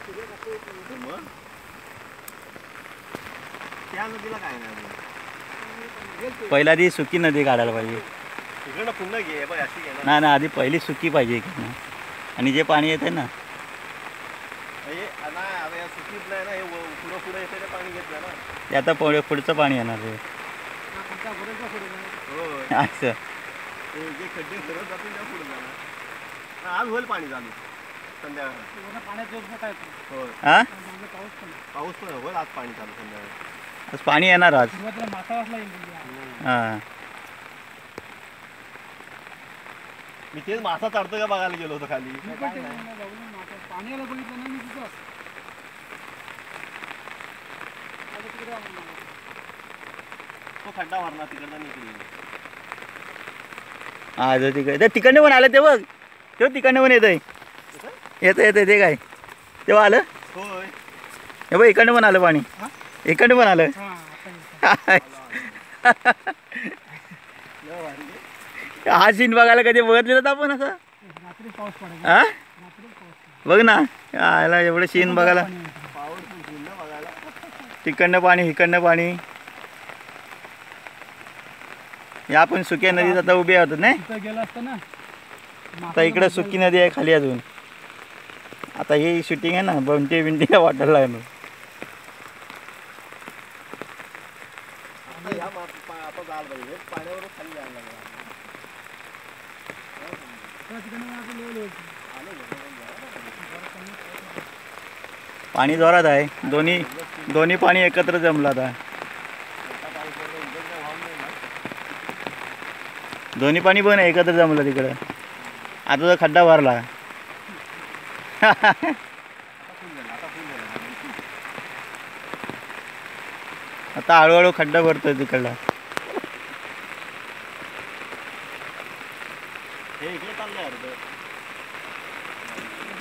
मग त्या नदीला काय नाही, पहिला आधी सुकी नदी काढायला पाहिजे. इकडनं पुन्हा घे बघ अशी घे ना. नाही ना, आधी पहिली सुकी पाहिजे इकडनं. आणि जे पाणी येते ना हे नाही आता या सुकीत नाही ना, हे पुढं पुढं येते ते पाणी घेतलं ना, ते आता पुढचं पाणी येणार आहे. हो असं ते जे खड्डे सरळ जातील त्या पुढे जाणार. आज होईल पाणी चालू संध्याकाळ. हो हा पाऊस पण होईल आज, पाणी चालू संध्याकाळ. आज पाणी येणार आज. हां मी तेच मासा चढतो का बघायला गेलो होतो खाली. तो खड्डा भरला तिकडनं निघली. हा जो तिकडे तिकडनं पण आलं ते बघ, तेव्हा तिकडनं पण येतंय. येतं ते काय तेव्हा आलं. होय हे बघ इकडनं पण आलं पाणी, इकडनं पण आलं. हा सीन बघायला कधी बघितलेलं आपण असं. हा बघ ना, याला एवढं सीन बघायला. तिकडनं पाणी इकडनं पाणी. या पण सुक्या नदीत आता उभे होतात नाही. आता इकडे सुकी नदी आहे खाली अजून. आता ही शूटिंग आहे ना, बंटी बिंटीला वाटायला लागलं. पाणी जोरात आहे, दोन्ही पाणी एकत्र जमलं आता. दोन्ही पाणी पण एकत्र जमलं तिकडं. आता तो खड्डा भरला. आता हळूहळू खड्डा भरतोय तिकडला.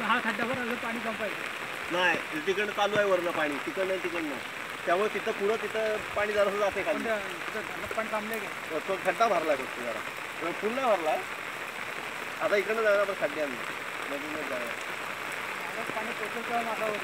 हा खड्डा भरला पाणी संपायचं नाही, तिकडनं चालू आहे वरनं पाणी, तिकडनं त्यामुळे तिथं पुढं तिथं पाणी जरासं जाते खाली. पण थांबले का तो खड्डा भरलाय फक्त जरा, फुल नाही भरलाय. आता इकडनं जाणार पण खड्ड्यानं नदीनं जाणार पाणी पोचल मागावर.